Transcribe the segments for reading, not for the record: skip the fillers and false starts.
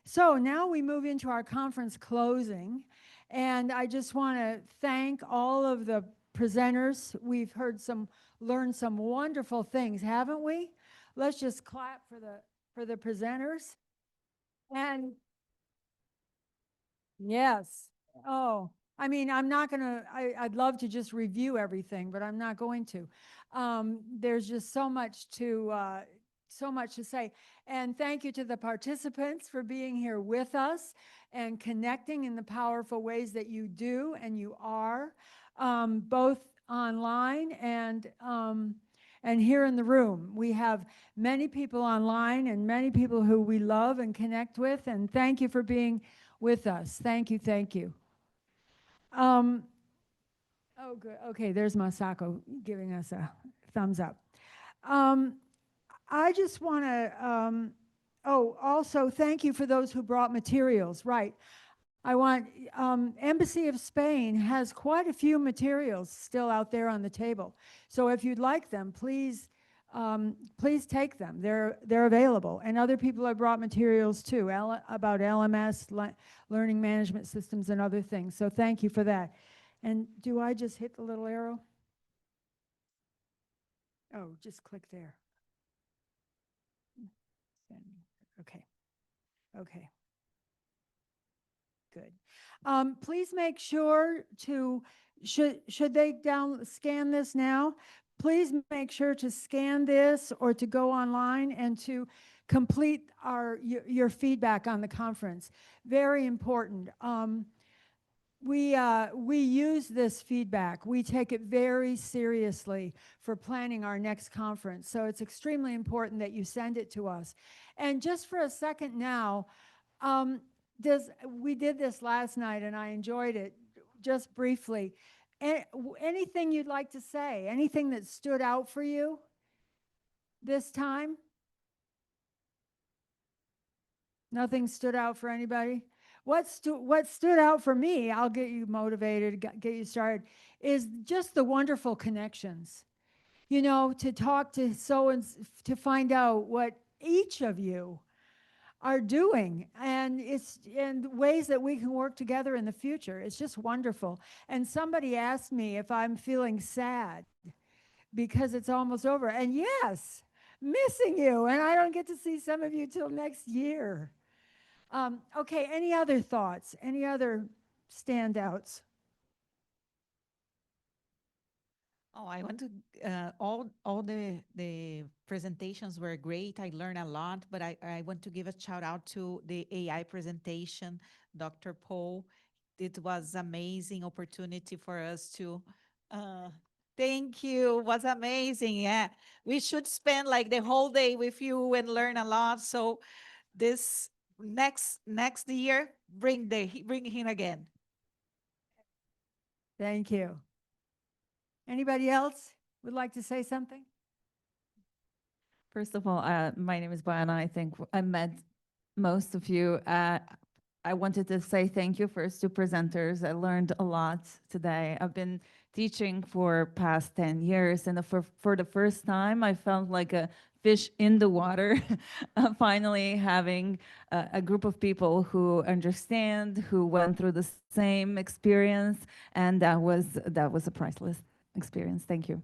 So now we move into our conference closing, and I just want to thank all of the presenters. We've learned some wonderful things, haven't we? Let's just clap for the presenters. And yes. Oh, I mean, I'm not gonna, I'd love to just review everything, but I'm not going to. There's just so much to say. And thank you to the participants for being here with us and connecting in the powerful ways that you do and you are, both online and here in the room. We have many people online and many people who we love and connect with. And thank you for being with us. Thank you, thank you. Oh, good. Okay, there's Masako giving us a thumbs up. Um, I just want to, also thank you for those who brought materials. Right. I want, Embassy of Spain has quite a few materials still out there on the table. So if you'd like them, please take them. They're available. And other people have brought materials too, about LMS, learning management systems and other things. So thank you for that. And do I just hit the little arrow? Oh, just click there. Okay. Okay. Good. Please make sure to, should they scan this now? Please make sure to scan this or to go online and to complete your feedback on the conference. Very important. We use this feedback. We take it very seriously for planning our next conference. So it's extremely important that you send it to us. And just for a second now, we did this last night and I enjoyed it just briefly. Anything you'd like to say? Anything that stood out for you this time? Nothing stood out for anybody? What stood out for me, I'll get you motivated, get you started, is just the wonderful connections. You know, to talk to to find out what each of you are doing, and it's in ways that we can work together in the future. It's just wonderful. And somebody asked me if I'm feeling sad because it's almost over. And yes, missing you, and I don't get to see some of you till next year. Okay, any other thoughts? Any other standouts? Oh, I want to, all the presentations were great. I learned a lot, but I want to give a shout out to the AI presentation, Dr. Paul. It was amazing opportunity for us to, uh, thank you, was amazing. Yeah, we should spend like the whole day with you and learn a lot. So this next year, bring him again. Thank you. Anybody else would like to say something? First of all, my name is Boyana. I think I met most of you. I wanted to say thank you first to presenters. I learned a lot today. I've been teaching for past 10 years, and for the first time, I felt like a fish in the water, finally having a group of people who understand, who went through the same experience, and that was a priceless experience. Thank you.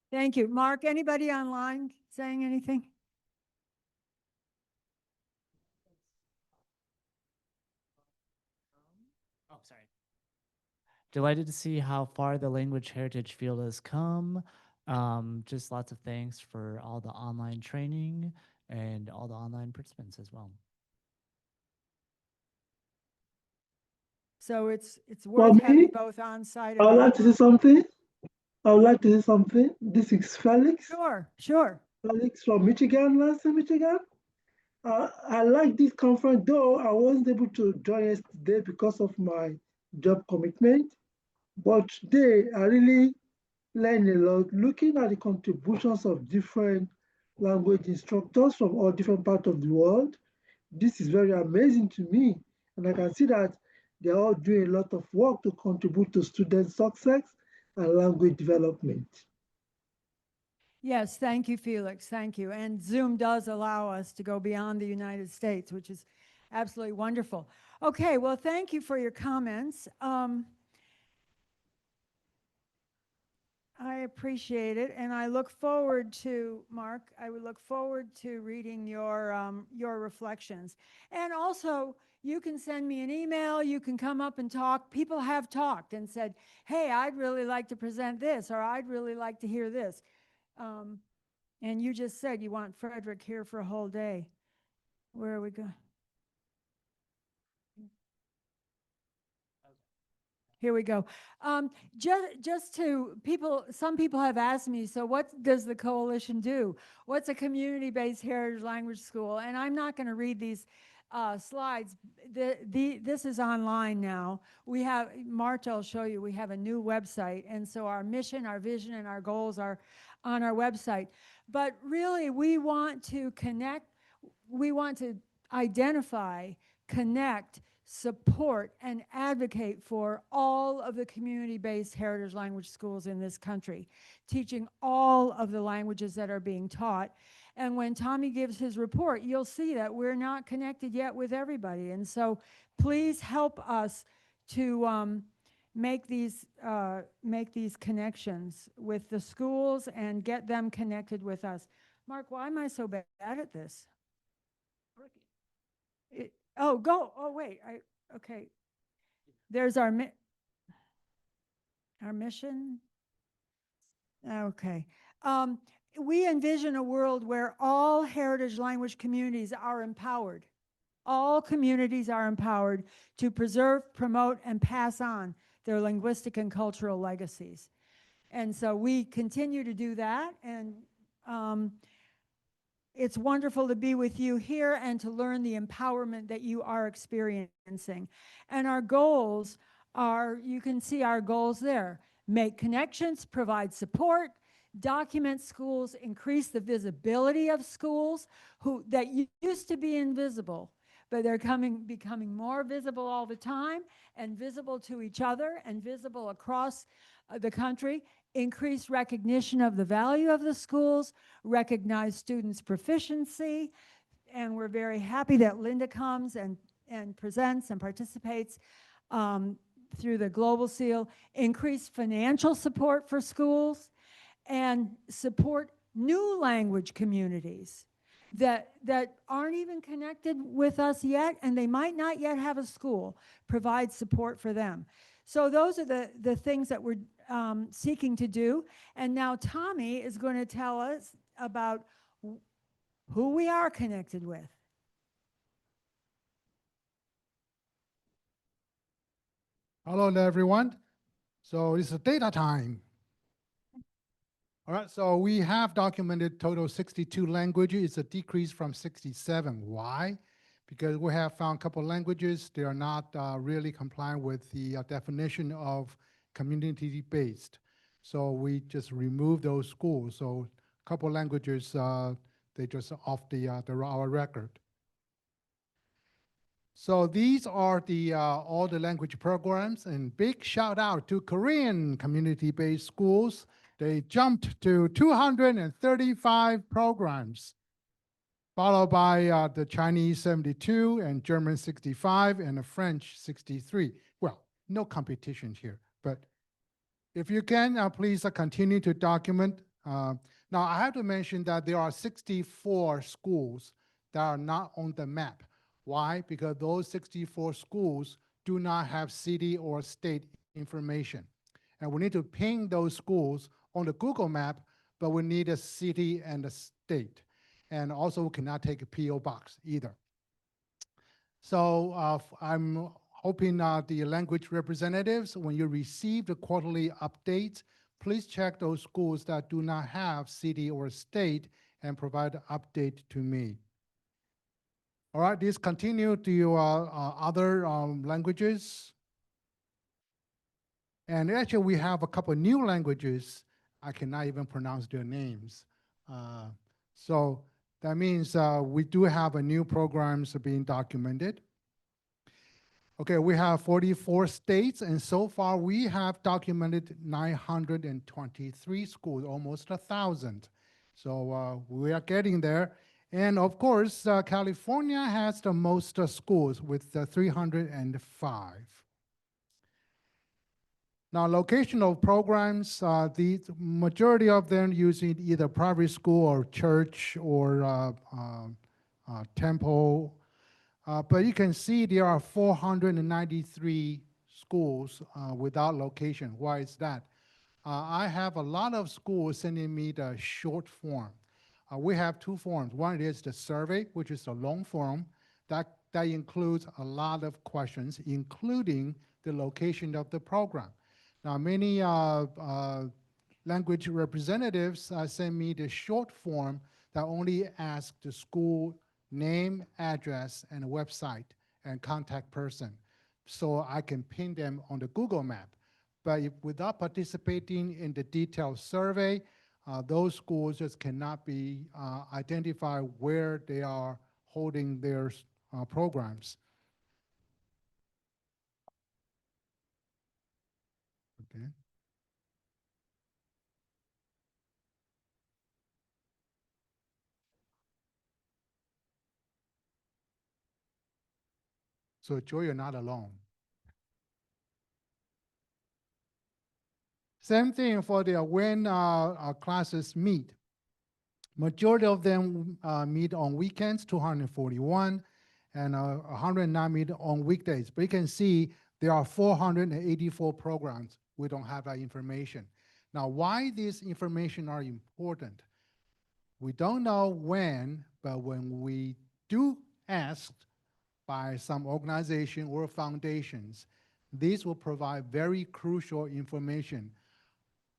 Thank you. Mark, anybody online saying anything? Oh, sorry. Delighted to see how far the language heritage field has come. Just lots of thanks for all the online training and all the online participants as well. So it's For worth having me, both on site I and would like to say online. something. I would like to say something. This is Felix. Sure, sure. Felix from Michigan, Lansing, Michigan. I like this conference, though I wasn't able to join yesterday because of my job commitment. But today, I really learned a lot looking at the contributions of different language instructors from all different parts of the world. This is very amazing to me. And I can see that they're all doing a lot of work to contribute to student success and language development. Yes, thank you, Felix. Thank you. And Zoom does allow us to go beyond the United States, which is absolutely wonderful. Okay, well, thank you for your comments. I appreciate it, and I look forward to, Mark, I would look forward to reading your reflections. And also, you can send me an email, you can come up and talk. People have talked and said, hey, I'd really like to present this, or I'd really like to hear this. And you just said you want Frederick here for a whole day. Where are we going? Here we go. Just to people, some people have asked me, so what does the coalition do? What's a community-based heritage language school? And I'm not going to read these slides. This is online now. We have, Marta will show you, we have a new website. And so our mission, our vision, and our goals are on our website. But really, we want to connect, we want to identify, connect, support, and advocate for all of the community-based heritage language schools in this country, teaching all of the languages that are being taught. And when Tommy gives his report, you'll see that we're not connected yet with everybody. And so please help us to make these connections with the schools and get them connected with us. Mark, why am I so bad at this? Wait, okay. There's our mission. Okay. We envision a world where all heritage language communities are empowered. All communities are empowered to preserve, promote, and pass on their linguistic and cultural legacies. And so we continue to do that, and it's wonderful to be with you here and to learn the empowerment that you are experiencing. And our goals are, you can see our goals there. Make connections, provide support, document schools, increase the visibility of schools that used to be invisible, but they're becoming more visible all the time, and visible to each other, and visible across the country. Increase recognition of the value of the schools, recognize students' proficiency, and we're very happy that Linda comes and presents and participates through the Global Seal. Increase financial support for schools, and support new language communities that aren't even connected with us yet, and they might not yet have a school. Provide support for them. So those are the things that we're seeking to do. And now Tommy is going to tell us about who we are connected with. Hello, everyone. So it's a data time. All right, so we have documented total 62 languages. It's a decrease from 67. Why? Because we have found a couple of languages, they are not really compliant with the definition of community-based. So we just removed those schools. So a couple of languages, they just off our record. So these are all the language programs, and big shout out to Korean community-based schools. They jumped to 235 programs, followed by the Chinese 72 and German 65 and the French 63. Well, no competition here, but if you can, please continue to document. Now I have to mention that there are 64 schools that are not on the map. Why? Because those 64 schools do not have city or state information. And we need to ping those schools on the Google map, but we need a city and a state. And also we cannot take a PO box either. So I'm hoping the language representatives, when you receive the quarterly updates, please check those schools that do not have city or state and provide an update to me. All right, this continue to other languages. And actually we have a couple of new languages. I cannot even pronounce their names. So that means we do have a new programs being documented. Okay, we have 44 states, and so far we have documented 923 schools, almost 1,000. So we are getting there. And of course, California has the most schools with 305. Now, locational programs, the majority of them using either private school or church or temple. But you can see there are 493 schools without location. Why is that? I have a lot of schools sending me the short form. We have two forms. One is the survey, which is a long form. That includes a lot of questions, including the location of the program. Now, many language representatives send me the short form that only asks the school name, address, and website and contact person, so I can pin them on the Google map. But if, without participating in the detailed survey, those schools just cannot be identified where they are holding their programs. Okay. So Joy, you're not alone. Same thing for the when our classes meet. Majority of them meet on weekends, 241, and 109 meet on weekdays. But you can see there are 484 programs. We don't have that information. Now, why these information are important? We don't know when, but when we do ask by some organization or foundations, these will provide very crucial information.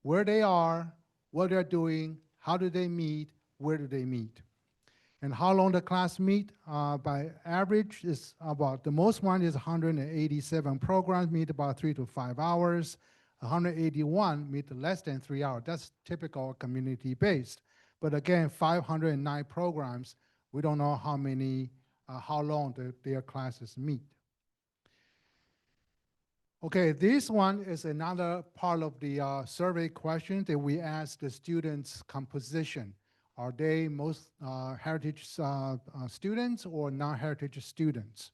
Where they are, what they're doing, how do they meet, where do they meet, and how long the class meet. By average is about, the most one is 187 programs meet about 3 to 5 hours. 181 meet less than 3 hours. That's typical community-based. But again, 509 programs, we don't know how many, how long their classes meet. Okay, this one is another part of the survey question that we ask the students' composition. Are they most heritage students or non-heritage students?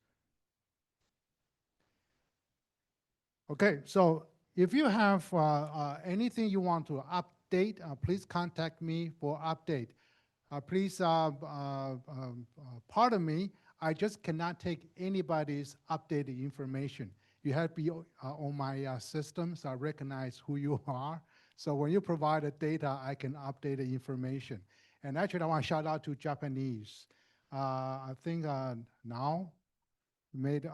Okay, so if you have anything you want to update, please contact me for update. Please pardon me, I just cannot take anybody's updated information. You have to be on my system, so I recognize who you are. So when you provide the data, I can update the information. And actually, I want to shout out to Japanese. I think now made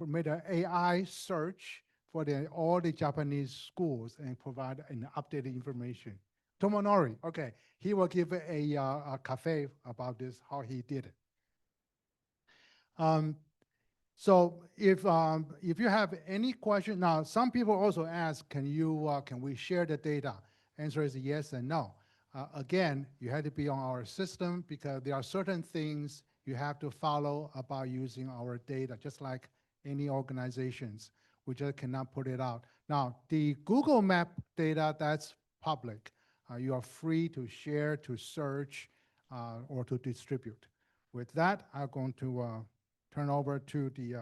made an AI search for all the Japanese schools and provide an updated information. Tomonori, okay, he will give a cafe about this, how he did it. So if you have any question, now some people also ask, can we share the data? Answer is yes and no. Again, you have to be on our system because there are certain things you have to follow about using our data, just like any organizations. We just cannot put it out. Now, the Google Map data, that's public. You are free to share, to search, or to distribute. With that, I'm going to turn over to the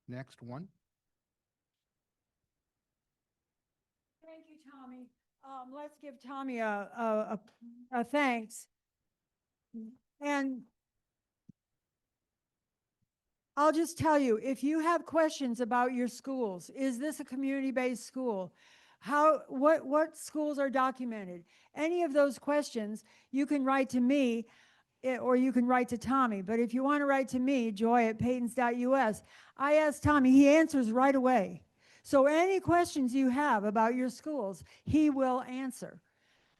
next one. Thank you, Tommy. Let's give Tommy a thanks. And I'll just tell you, if you have questions about your schools, is this a community-based school? What schools are documented? Any of those questions, you can write to me or you can write to Tommy. But if you want to write to me, joy@paytons.us, I ask Tommy, he answers right away. So any questions you have about your schools, he will answer.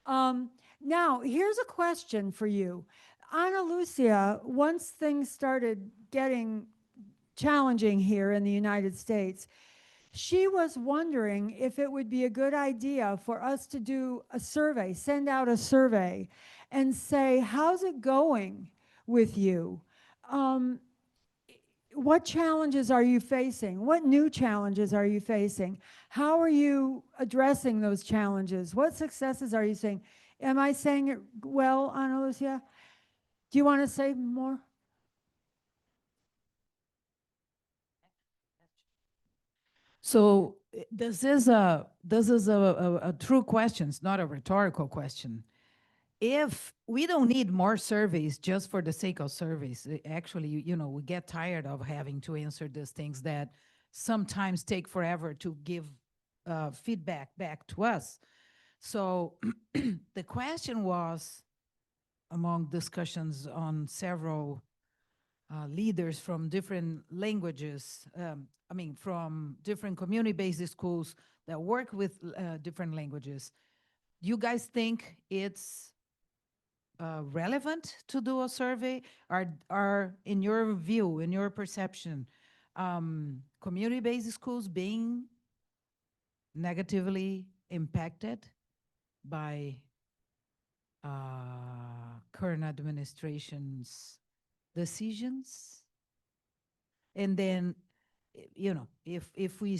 Now, here's a question for you. Ana Lucia, once things started getting challenging here in the United States, she was wondering if it would be a good idea for us to do a survey, send out a survey, and say, how's it going with you? what challenges are you facing? What new challenges are you facing? How are you addressing those challenges? What successes are you seeing? Am I saying it well, Ana Lucia? Do you want to say more? So this is a true question. It's not a rhetorical question. If we don't need more surveys just for the sake of surveys, actually, we get tired of having to answer these things that sometimes take forever to give feedback back to us. So the question was, among discussions on several leaders from different languages, from different community-based schools that work with different languages. Do you guys think it's relevant to do a survey? Are in your view, in your perception, community-based schools being negatively impacted by current administration's decisions? And then, if we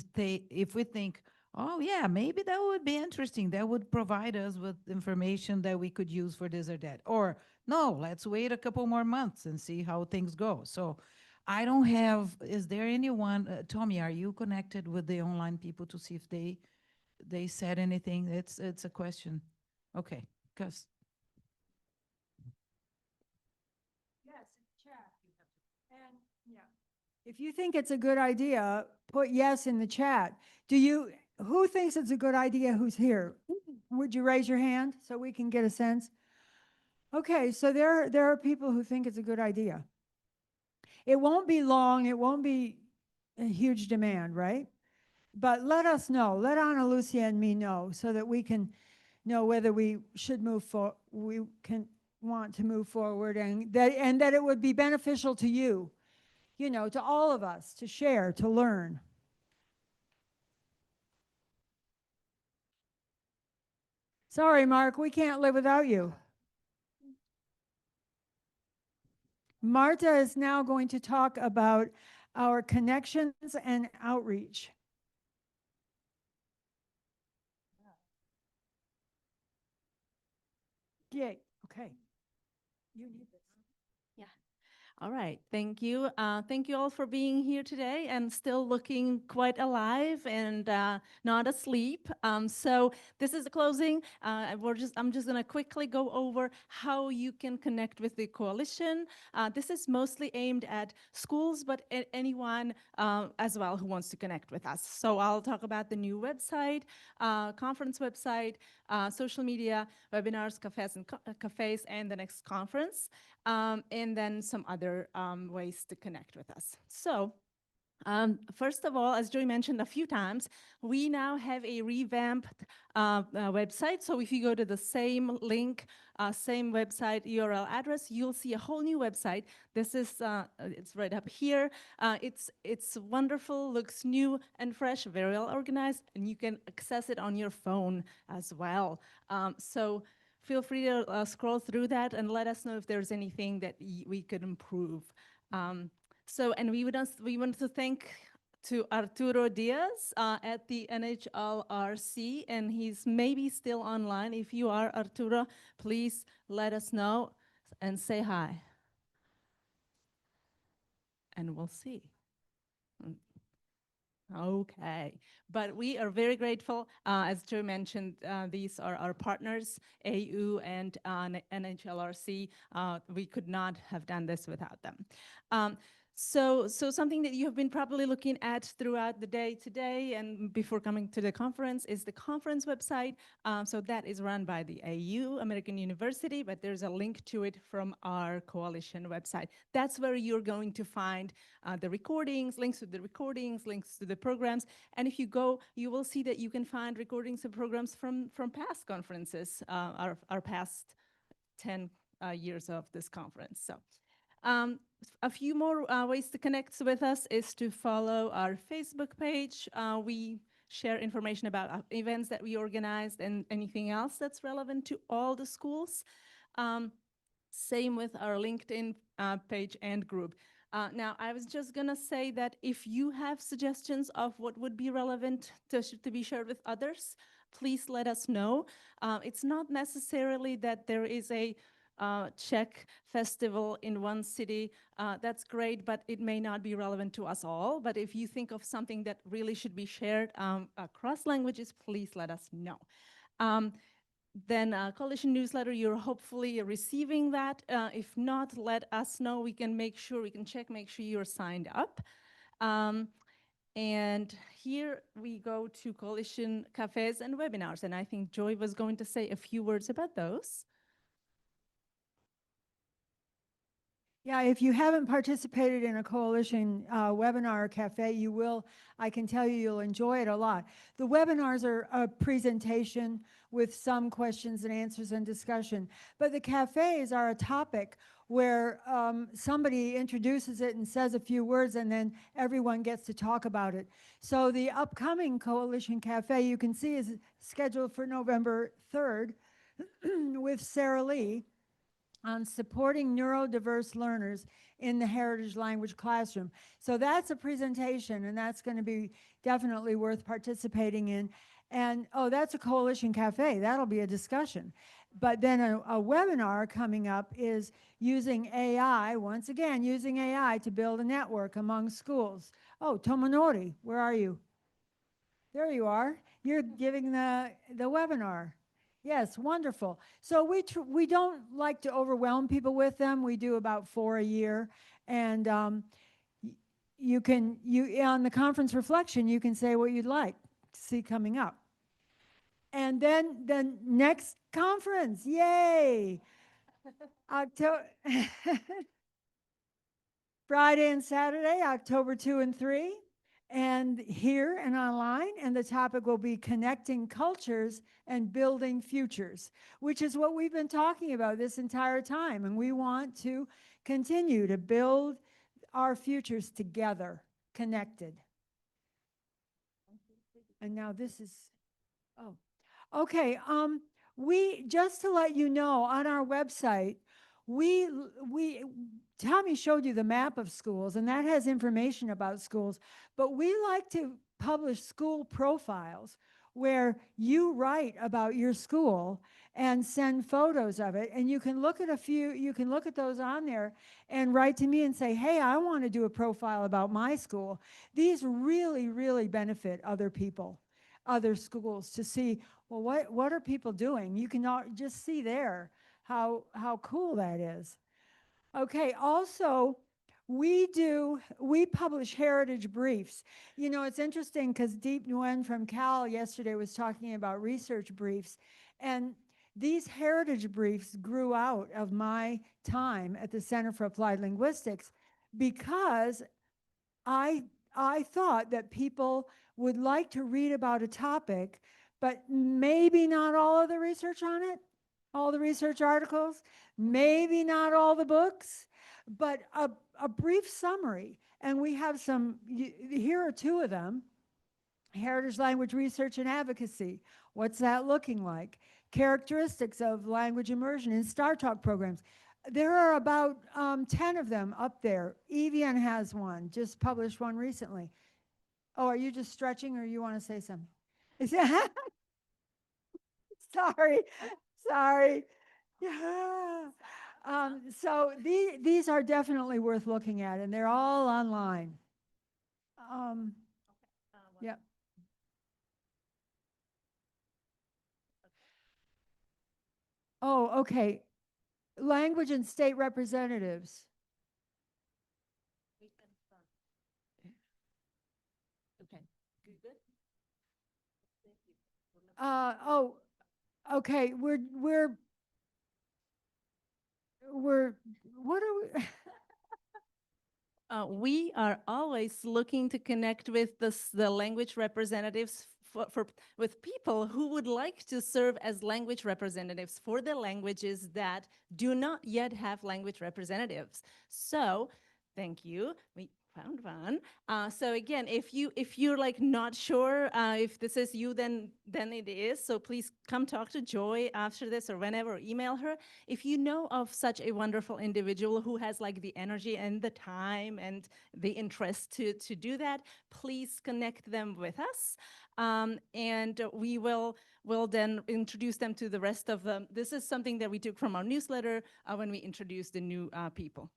think, oh yeah, maybe that would be interesting, that would provide us with information that we could use for this or that, or no, let's wait a couple more months and see how things go. So I don't have, is there anyone, Tommy, are you connected with the online people to see if they said anything? It's a question. Okay, because Yes, chat. And yeah, if you think it's a good idea, put yes in the chat. Who thinks it's a good idea who's here? Would you raise your hand so we can get a sense? Okay, so there are people who think it's a good idea. It won't be long, it won't be a huge demand, right? But let us know, let Ana Lucia and me know so that we can know whether we should want to move forward, and that it would be beneficial to you, to all of us, to share, to learn. Sorry, Mark, we can't live without you. Marta is now going to talk about our connections and outreach. Yay, okay. You need this. All right, thank you. Thank you all for being here today and still looking quite alive and not asleep. So this is the closing. I'm just gonna quickly go over how you can connect with the coalition. This is mostly aimed at schools, but anyone as well who wants to connect with us. So I'll talk about the new website, conference website, social media, webinars, cafes, and the next conference. And then some other ways to connect with us. So first of all, as Joy mentioned a few times, we now have a revamped website. So if you go to the same link, same website URL address, you'll see a whole new website. This is, it's right up here. It's wonderful, looks new and fresh, very well organized, and you can access it on your phone as well. So feel free to scroll through that and let us know if there's anything that we could improve. And we want to thank to Arturo Diaz at the NHLRC, and he's maybe still online. If you are, Arturo, please let us know and say hi. And we'll see. Okay, but we are very grateful. As Joe mentioned, these are our partners, AU and NHLRC. We could not have done this without them. So something that you have been probably looking at throughout the day today and before coming to the conference is the conference website. So that is run by the AU, American University, but there's a link to it from our coalition website. That's where you're going to find the recordings, links to the recordings, links to the programs. And if you go, you will see that you can find recordings and programs from past conferences, our past 10 years of this conference. So. A few more ways to connect with us is to follow our Facebook page. We share information about events that we organized and anything else that's relevant to all the schools. Same with our LinkedIn page and group. Now, I was just gonna say that if you have suggestions of what would be relevant to be shared with others, please let us know. It's not necessarily that there is a Czech festival in one city. That's great, but it may not be relevant to us all. But if you think of something that really should be shared across languages, please let us know. Then Coalition newsletter, you're hopefully receiving that. If not, let us know. We can make sure, we can check, make sure you're signed up. And here we go to Coalition cafes and webinars. And I think Joy was going to say a few words about those. Yeah, if you haven't participated in a coalition webinar or cafe, you will. I can tell you, you'll enjoy it a lot. The webinars are a presentation with some questions and answers and discussion, but the cafes are a topic where somebody introduces it and says a few words, and then everyone gets to talk about it. So the upcoming Coalition Cafe, you can see, is scheduled for November 3rd with Sarah Lee on supporting neurodiverse learners in the heritage language classroom. So that's a presentation, and that's going to be definitely worth participating in. And, oh, that's a Coalition Cafe. That'll be a discussion. But then a webinar coming up is using AI, once again, using AI to build a network among schools. Oh, Tomonori, where are you? There you are. You're giving the webinar. Yes, wonderful. So we don't like to overwhelm people with them. We do about 4 a year, and you on the conference reflection, you can say what you'd like to see coming up. And then the next conference, yay! October Friday and Saturday, October 2 and 3, and here and online, and the topic will be connecting cultures and building futures, which is what we've been talking about this entire time. And we want to continue to build our futures together, connected. And now this is, oh, okay. We, just to let you know, on our website, Tommy showed you the map of schools, and that has information about schools, but we like to publish school profiles where you write about your school and send photos of it. And you can look at you can look at those on there and write to me and say, hey, I want to do a profile about my school. These really, really benefit other people, other schools, to see, well, what are people doing? You can just see there how cool that is. Okay, also, we publish heritage briefs. You know, it's interesting because Deep Nguyen from Cal yesterday was talking about research briefs, and these heritage briefs grew out of my time at the Center for Applied Linguistics because I thought that people would like to read about a topic, but maybe not all of the research on it, all the research articles, maybe not all the books, but a brief summary. And we have some, here are two of them. Heritage Language Research and Advocacy. What's that looking like? Characteristics of language immersion in StarTalk programs. There are about 10 of them up there. Evian has one, just published one recently. Oh, are you just stretching or you want to say something? Sorry. Yeah. So these are definitely worth looking at, and they're all online. Yeah. Oh, okay. Language and state representatives. Okay. Good. Oh, okay. We're what are we? We are always looking to connect with the language representatives with people who would like to serve as language representatives for the languages that do not yet have language representatives. So, thank you. found one. So again, if you're like not sure if this is you, then it is. So please come talk to Joy after this or whenever, or email her. If you know of such a wonderful individual who has like the energy and the time and the interest to do that, please connect them with us. And we will then introduce them to the rest of them. This is something that we took from our newsletter when we introduced the new people.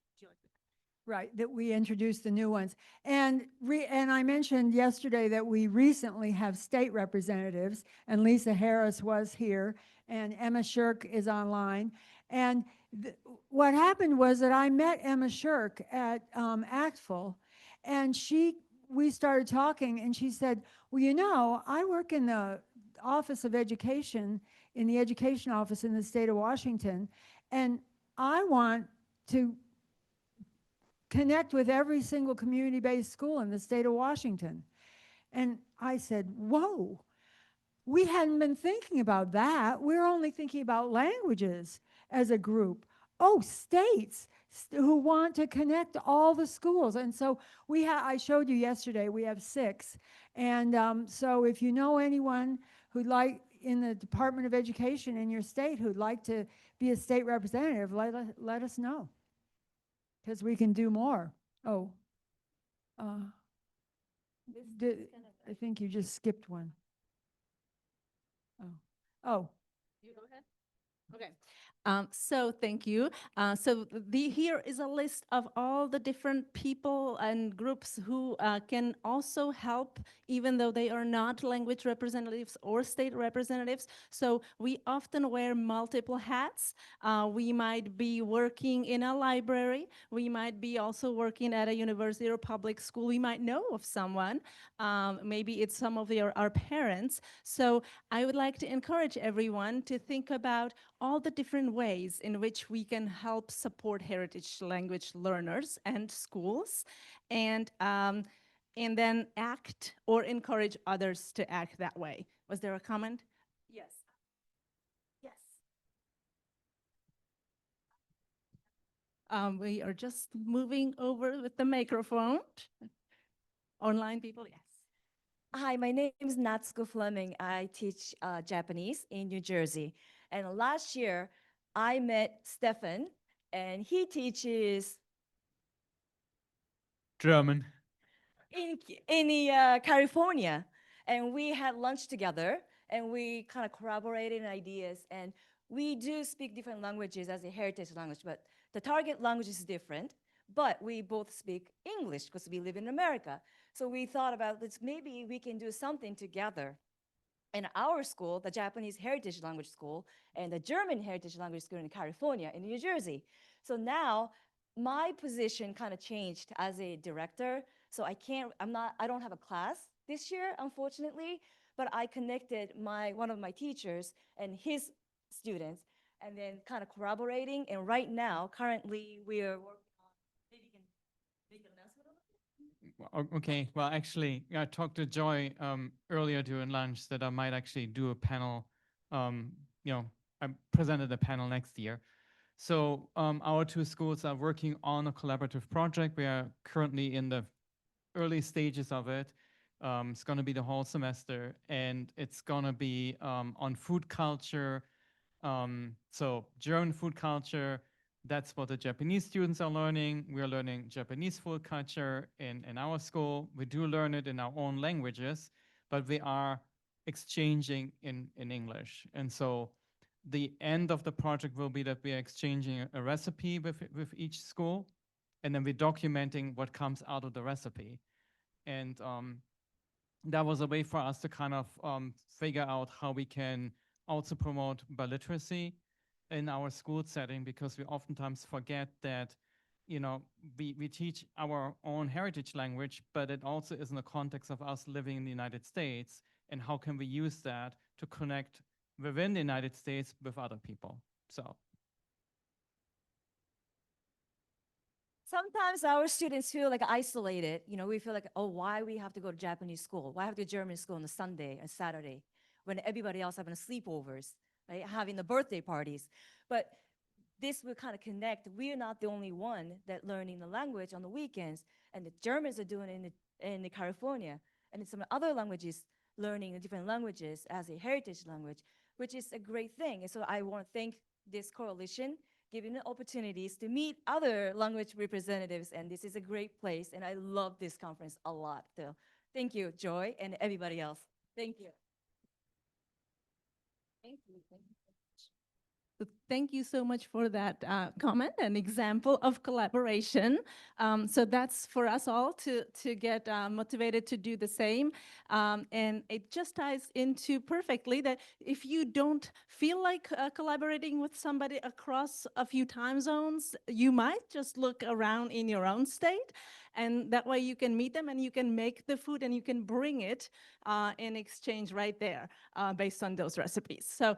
Right, that we introduced the new ones. And I mentioned yesterday that we recently have state representatives, and Lisa Harris was here, and Emma Shirk is online. And what happened was that I met Emma Shirk at ACTFL, and we started talking, and she said, well, you know, I work in the Office of Education, in the Education Office in the state of Washington, and I want to connect with every single community-based school in the state of Washington. And I said, whoa, we hadn't been thinking about that. We're only thinking about languages as a group. Oh, states who want to connect all the schools. And so I showed you yesterday, we have 6. And so if you know anyone who'd like in the Department of Education in your state who'd like to be a state representative, let us know. Because we can do more. Oh, I think you just skipped one. Oh, You go ahead. Okay. So thank you. So here is a list of all the different people and groups who can also help, even though they are not language representatives or state representatives. So we often wear multiple hats. We might be working in a library. We might be also working at a university or public school. We might know of someone. Maybe it's some of our parents. So I would like to encourage everyone to think about all the different ways in which we can help support heritage language learners and schools, and then act or encourage others to act that way. Was there a comment? Yes. Yes. We are just moving over with the microphone. Online people, yes. Hi, my name is Natsuko Fleming. I teach Japanese in New Jersey. And last year, I met Stefan, and he teaches German. in California. And we had lunch together, and we kind of collaborated in ideas. And we do speak different languages as a heritage language, but the target language is different. But we both speak English because we live in America. So we thought about this, maybe we can do something together. In our school, the Japanese Heritage Language School and the German Heritage Language School in California, in New Jersey. So now my position kind of changed as a director. So I don't have a class this year, unfortunately, but I connected one of my teachers and his students, and then kind of collaborating. And right now, currently, we are working on, maybe you can make an announcement on it? Okay, well, actually, I talked to Joy earlier during lunch that I might actually do a panel. I presented a panel next year. So our 2 schools are working on a collaborative project. We are currently in the early stages of it. It's going to be the whole semester, and it's going to be on food culture. So German food culture, that's what the Japanese students are learning. We are learning Japanese food culture in our school. We do learn it in our own languages, but we are exchanging in English. And so the end of the project will be that we are exchanging a recipe with each school, and then we're documenting what comes out of the recipe. And that was a way for us to kind of figure out how we can also promote biliteracy in our school setting, because we oftentimes forget that, we teach our own heritage language, but it also is in the context of us living in the United States, and how can we use that to connect within the United States with other people. So Sometimes our students feel like isolated. We feel like, oh, why we have to go to Japanese school? Why have to go to German school on a Sunday and Saturday when everybody else having sleepovers, right? Having the birthday parties. But this will kind of connect. We're not the only one that learning the language on the weekends, and the Germans are doing it in California, and some other languages learning different languages as a heritage language, which is a great thing. And so I want to thank this coalition giving the opportunities to meet other language representatives, and this is a great place, and I love this conference a lot. So thank you, Joy, and everybody else. Thank you. Thank you. Thank you. So thank you so much for that comment and example of collaboration. So that's for us all to get motivated to do the same. And it just ties into perfectly that if you don't feel like collaborating with somebody across a few time zones, you might just look around in your own state. And that way you can meet them and you can make the food and you can bring it in exchange right there based on those recipes. So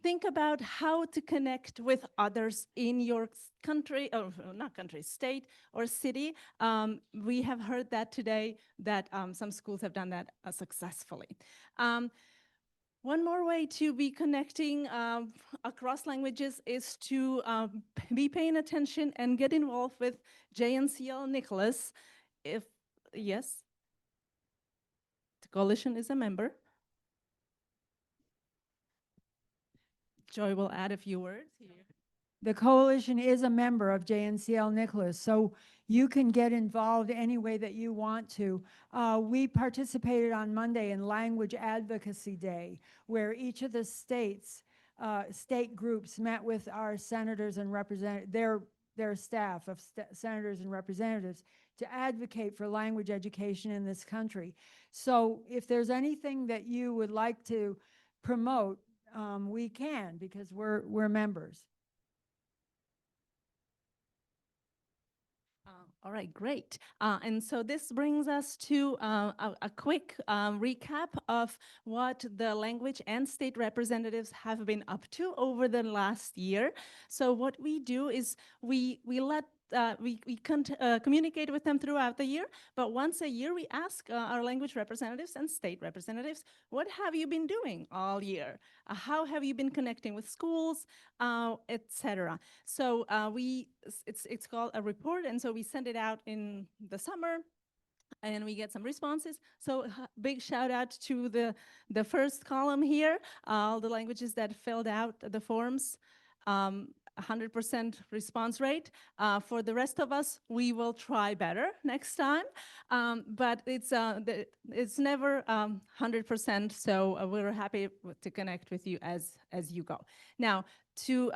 think about how to connect with others in your country, or not country, state or city. We have heard that today that some schools have done that successfully. One more way to be connecting across languages is to be paying attention and get involved with JNCL Nicholas. If, yes, the coalition is a member. Joy will add a few words here. The coalition is a member of JNCL Nicholas, so you can get involved any way that you want to. We participated on Monday in Language Advocacy Day, where each of the states, state groups met with our senators and their staff of senators and representatives to advocate for language education in this country. So if there's anything that you would like to promote, we can, because we're members. All right, great. And so this brings us to a quick recap of what the language and state representatives have been up to over the last year. So what we do is we communicate with them throughout the year, but once a year we ask our language representatives and state representatives, what have you been doing all year? How have you been connecting with schools, etc. So it's called a report, and so we send it out in the summer, and we get some responses. So big shout out to the first column here, all the languages that filled out the forms. 100% response rate. For the rest of us, we will try better next time, but it's never 100%, so we're happy to connect with you as you go. Now, to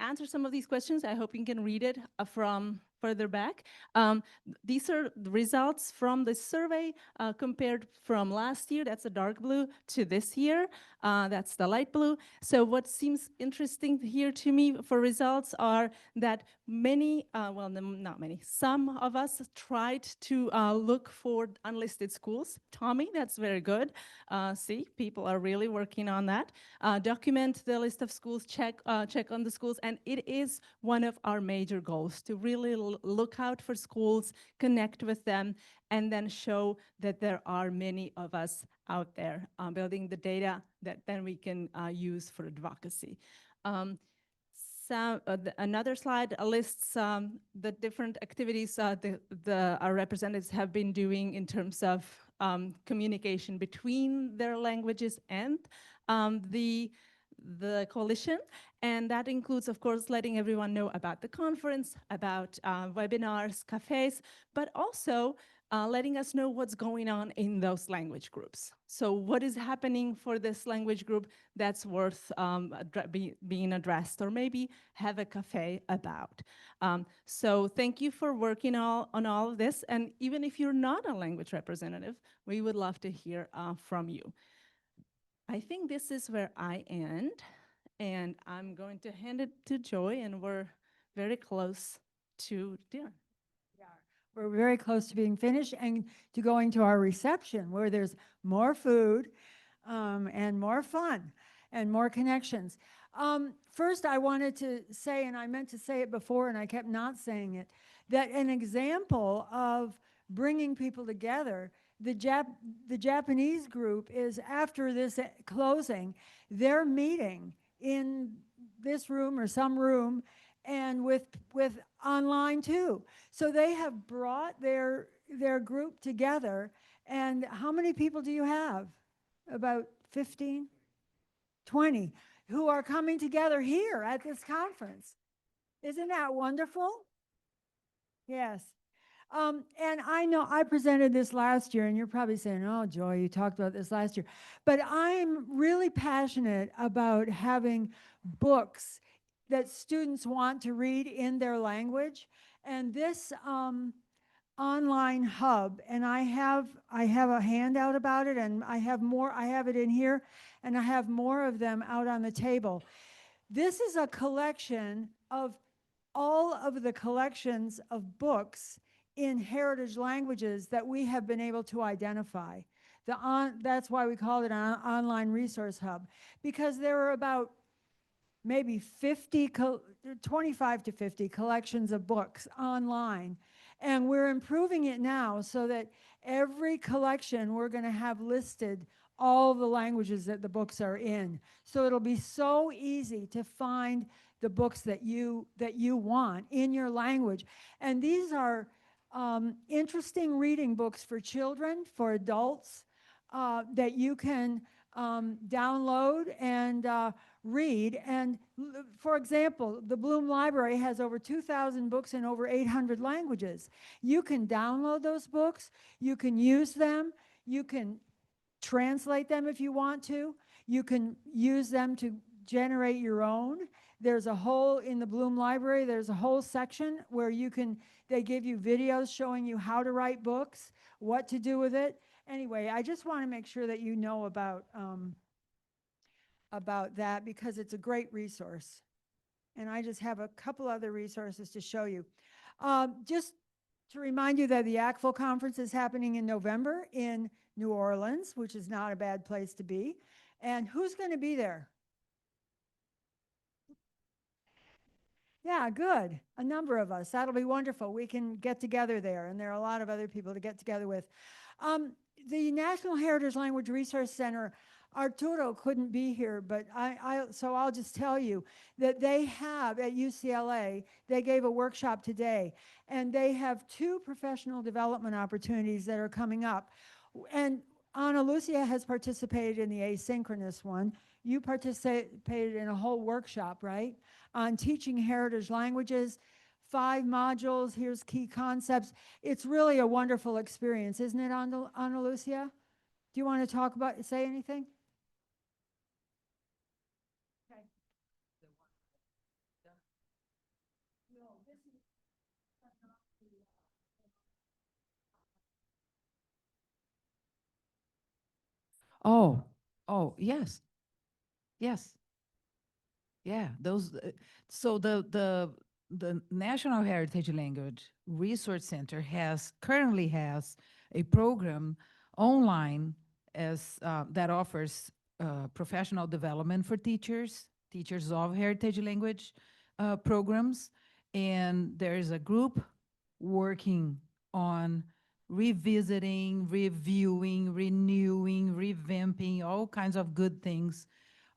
answer some of these questions, I hope you can read it from further back. These are the results from the survey compared from last year, that's the dark blue, to this year, that's the light blue. So what seems interesting here to me for results are that many, well, not many, some of us tried to look for unlisted schools. Tommy, that's very good. See, people are really working on that. Document the list of schools, check on the schools, and it is one of our major goals to really look out for schools, connect with them, and then show that there are many of us out there building the data that then we can use for advocacy. Another slide lists the different activities our representatives have been doing in terms of communication between their languages and the coalition, and that includes, of course, letting everyone know about the conference, about webinars, cafes, but also letting us know what's going on in those language groups. So what is happening for this language group that's worth being addressed, or maybe have a cafe about. So thank you for working on all of this, and even if you're not a language representative, we would love to hear from you. I think this is where I end, and I'm going to hand it to Joy, and we're very close to dinner. We're very close to being finished and to going to our reception, where there's more food and more fun and more connections. First, I wanted to say, and I meant to say it before and I kept not saying it, that an example of bringing people together, the Japanese group is, after this closing, they're meeting in this room or some room, and with online too. So they have brought their group together. And how many people do you have? About 15, 20 who are coming together here at this conference. Isn't that wonderful? Yes. And I know I presented this last year, and you're probably saying, oh, Joy, you talked about this last year. But I'm really passionate about having books that students want to read in their language. And this online hub, and I have a handout about it, and I have it in here, and I have more of them out on the table. This is a collection of all of the collections of books in heritage languages that we have been able to identify. That's why we called it an online resource hub, because there are about maybe 25 to 50 collections of books online. And we're improving it now so that every collection we're going to have listed all the languages that the books are in. So it'll be so easy to find the books that you want in your language. And these are interesting reading books for children, for adults, that you can download and read. And for example, the Bloom Library has over 2,000 books in over 800 languages. You can download those books, you can use them, you can translate them if you want to, you can use them to generate your own. There's a whole, in the Bloom Library, there's a whole section where they give you videos showing you how to write books, what to do with it. Anyway, I just want to make sure that you know about that, because it's a great resource. And I just have a couple other resources to show you. Just to remind you that the ACTFL conference is happening in November in New Orleans, which is not a bad place to be. And who's going to be there? Yeah, good. A number of us. That'll be wonderful. We can get together there, and there are a lot of other people to get together with. The National Heritage Language Resource Center, Arturo couldn't be here, but so I'll just tell you that they have at UCLA, they gave a workshop today, and they have 2 professional development opportunities that are coming up. And Ana Lucia has participated in the asynchronous one. You participated in a whole workshop, right? On teaching heritage languages, 5 modules, here's key concepts. It's really a wonderful experience, isn't it, Ana Lucia? Do you want to say anything? Okay. Oh, yes. Yes. Yeah, those, so the National Heritage Language Resource Center currently has a program online that offers professional development for teachers of heritage language programs. And there is a group working on revisiting, reviewing, renewing, revamping, all kinds of good things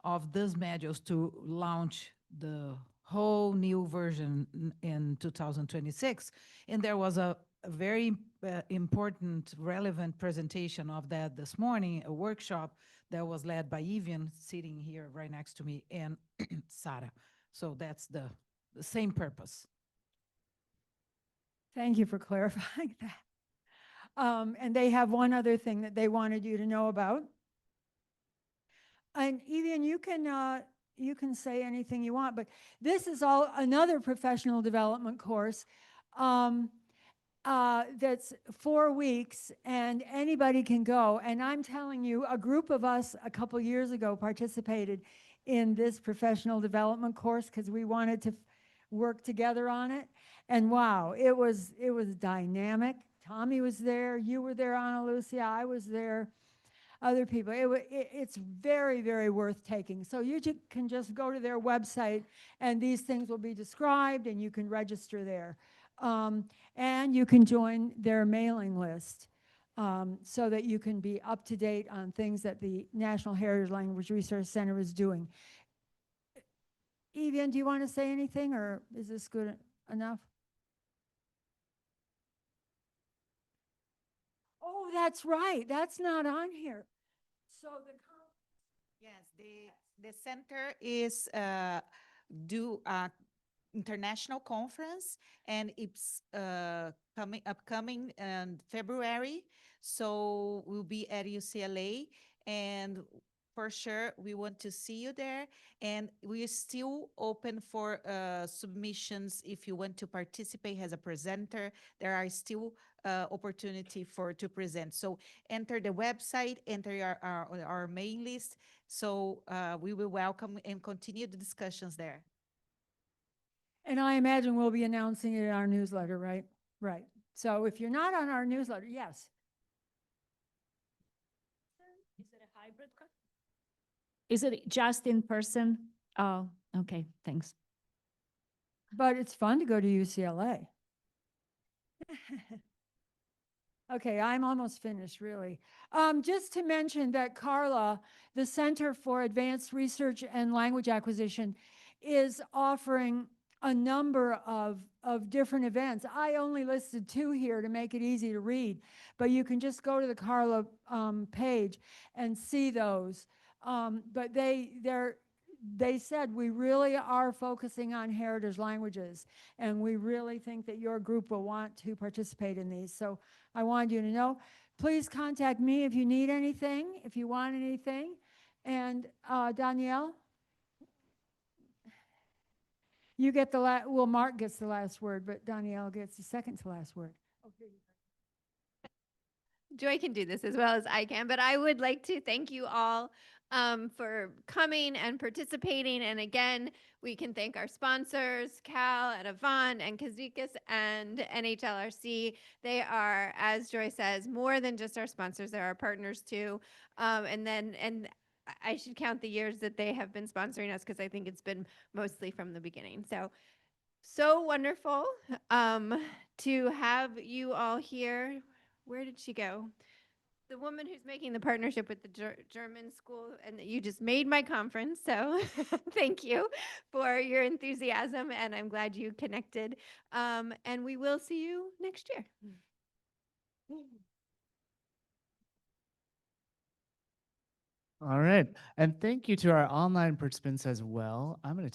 of these modules to launch the whole new version in 2026. And there was a very important, relevant presentation of that this morning, a workshop that was led by Evian, sitting here right next to me, and Sarah. So that's the same purpose. Thank you for clarifying that. And they have one other thing that they wanted you to know about. And Evian, you can say anything you want, but this is another professional development course that's 4 weeks, and anybody can go. And I'm telling you, a group of us a couple years ago participated in this professional development course because we wanted to work together on it. And wow, it was dynamic. Tommy was there, you were there, Ana Lucia, I was there, other people. It's very, very worth taking. So you can just go to their website, and these things will be described, and you can register there. And you can join their mailing list so that you can be up to date on things that the National Heritage Language Resource Center is doing. Evian, do you want to say anything, or is this good enough? Oh, that's right. That's not on here. So Yes, the center is do a international conference, and it's upcoming in February. So we'll be at UCLA, and for sure we want to see you there. And we are still open for submissions if you want to participate as a presenter. There are still opportunity to present. So enter the website, enter our main list. So we will welcome and continue the discussions there. And I imagine we'll be announcing it in our newsletter, right? Right. So if you're not on our newsletter, yes. Is it a hybrid? Is it just in person? Oh, okay, thanks. But it's fun to go to UCLA. Okay, I'm almost finished, really. Just to mention that Carla, the Center for Advanced Research and Language Acquisition, is offering a number of different events. I only listed 2 here to make it easy to read, but you can just go to the Carla page and see those. But they said, we really are focusing on heritage languages, and we really think that your group will want to participate in these. So I wanted you to know, please contact me if you need anything, if you want anything. And Danielle, you get the last, well, Mark gets the last word, but Danielle gets the second to last word. Joy can do this as well as I can, but I would like to thank you all for coming and participating. And again, we can thank our sponsors, Cal and Avant and Kazikas and NHLRC. They are, as Joy says, more than just our sponsors. They're our partners too. And I should count the years that they have been sponsoring us, because I think it's been mostly from the beginning. So wonderful to have you all here. Where did she go? The woman who's making the partnership with the German school, and you just made my conference. So thank you for your enthusiasm, and I'm glad you connected. And we will see you next year. All right. And thank you to our online participants as well. I'm going to